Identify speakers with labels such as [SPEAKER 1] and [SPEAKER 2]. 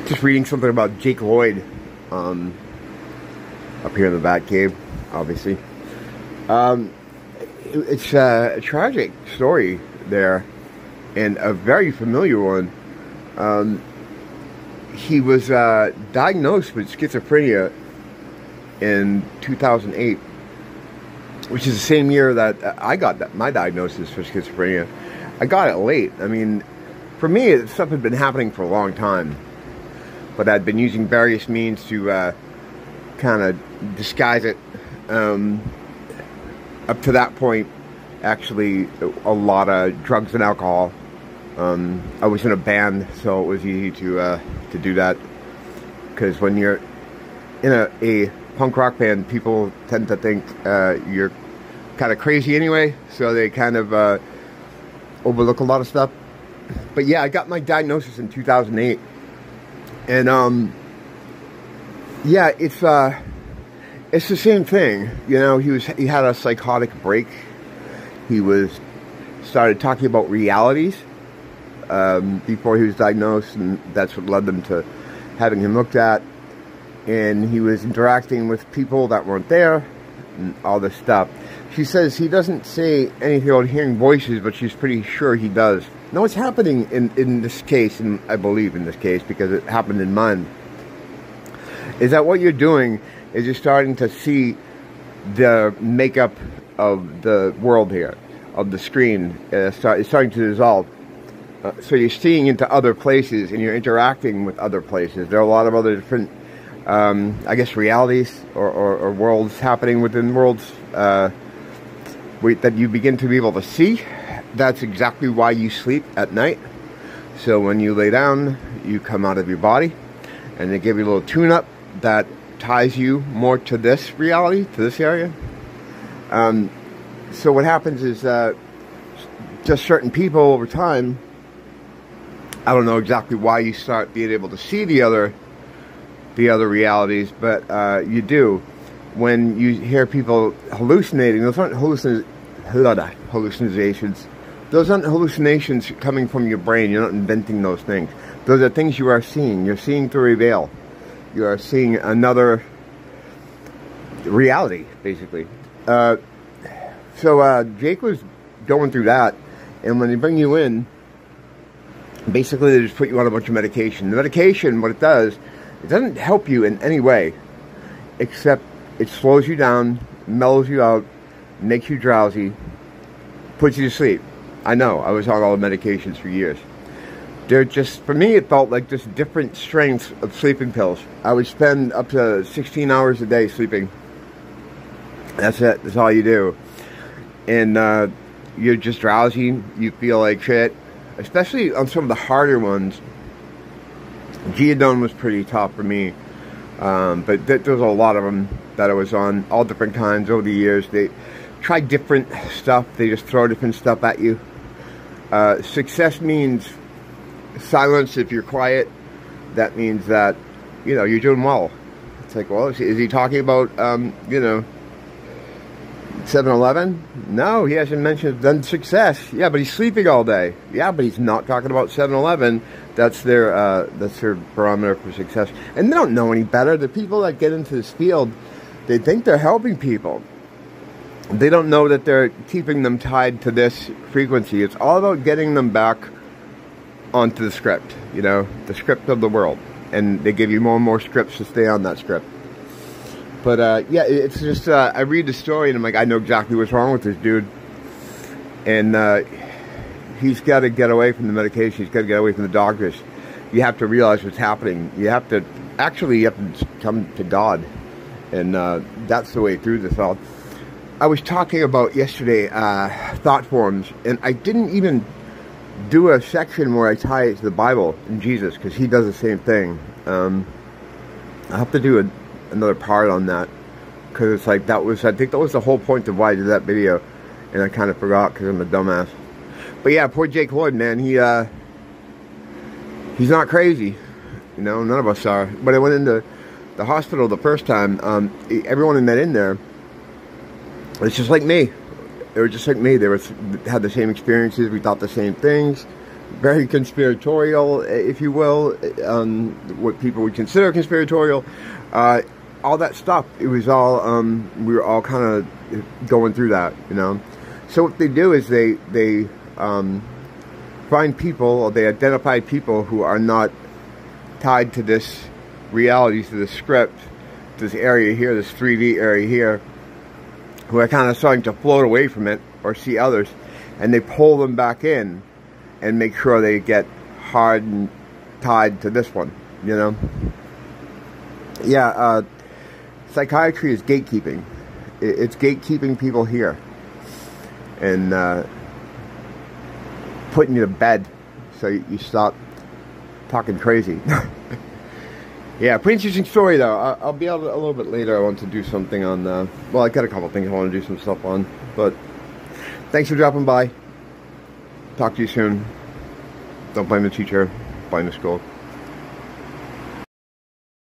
[SPEAKER 1] Just reading something about Jake Lloyd, up here in the Batcave, obviously. It's a tragic story there, and a very familiar one. He was diagnosed with schizophrenia in 2008, which is the same year that I got my diagnosis for schizophrenia. I got it late. I mean, for me, stuff had been happening for a long time, but I'd been using various means to kind of disguise it. Up to that point, actually, a lot of drugs and alcohol. I was in a band, so it was easy to do that. Because when you're in a punk rock band, people tend to think you're kind of crazy anyway, so they kind of overlook a lot of stuff. But yeah, I got my diagnosis in 2008, and yeah, it's the same thing. You know, he had a psychotic break. He started talking about realities before he was diagnosed, and that's what led them to having him looked at. And he was interacting with people that weren't there, and all this stuff. She says he doesn't say anything about hearing voices, but she's pretty sure he does. Now, what's happening in this case, and I believe in this case because it happened in mine, is that what you're doing is you're starting to see the makeup of the world here, of the screen. It's starting to dissolve. So you're seeing into other places, and you're interacting with other places. There are a lot of other different, I guess, realities or worlds happening within worlds that you begin to be able to see. That's exactly why you sleep at night. So when you lay down, you come out of your body, and they give you a little tune-up that ties you more to this reality, to this area. So what happens is just certain people over time, I don't know exactly why you start being able to see the other realities, but you do. When you hear people hallucinating, those aren't hallucinations. Those aren't hallucinations coming from your brain. You're not inventing those things. Those are things you are seeing. You're seeing through a veil. You are seeing another reality, basically. So Jake was going through that, and when they bring you in, basically they just put you on a bunch of medication. The medication, what it does, it doesn't help you in any way, except it slows you down, mellows you out, makes you drowsy, puts you to sleep. I know, I was on all the medications for years. They're just, for me, it felt like just different strengths of sleeping pills. I would spend up to 16 hours a day sleeping. That's it. That's all you do. And you're just drowsy. You feel like shit. Especially on some of the harder ones. Geodone was pretty tough for me. But there's a lot of them that I was on. All different kinds over the years. They try different stuff. They just throw different stuff at you. Success means silence. If you're quiet, that means that, you know, you're doing well. It's like, well, is he talking about, you know, 7-Eleven? No, he hasn't mentioned done success. Yeah, but he's sleeping all day. Yeah, but he's not talking about 7-Eleven. That's their barometer for success. And they don't know any better. The people that get into this field, they think they're helping people. They don't know that they're keeping them tied to this frequency. It's all about getting them back onto the script, you know, the script of the world. And they give you more and more scripts to stay on that script. But, yeah, it's just, I read the story and I'm like, I know exactly what's wrong with this dude. And he's got to get away from the medication. He's got to get away from the doctors. You have to realize what's happening. You have to come to God. And that's the way through this all. I was talking about yesterday thought forms, and I didn't even do a section where I tie it to the Bible and Jesus, because he does the same thing. I have to do another part on that, because it's like, I think that was the whole point of why I did that video, and I kind of forgot because I'm a dumbass. But yeah, poor Jake Lloyd, man, he's not crazy, you know, none of us are. When I went into the hospital the first time, everyone I met in there, it's just like me. They were just like me. They had the same experiences. We thought the same things. very conspiratorial, if you will, what people would consider conspiratorial. All that stuff, it was all, we were all kind of going through that, you know. So what they do is they find people, or they identify people who are not tied to this reality, to this script, this area here, this 3D area here, who are kind of starting to float away from it or see others, and they pull them back in and make sure they get hard and tied to this one, you know. Yeah, psychiatry is gatekeeping. It's gatekeeping people here and putting you to bed so you stop talking crazy. Yeah, pretty interesting story though. I'll be able to, a little bit later. I want to do something on, well, I got a couple things I want to do some stuff on, but thanks for dropping by. Talk to you soon. Don't blame the teacher, blame the school.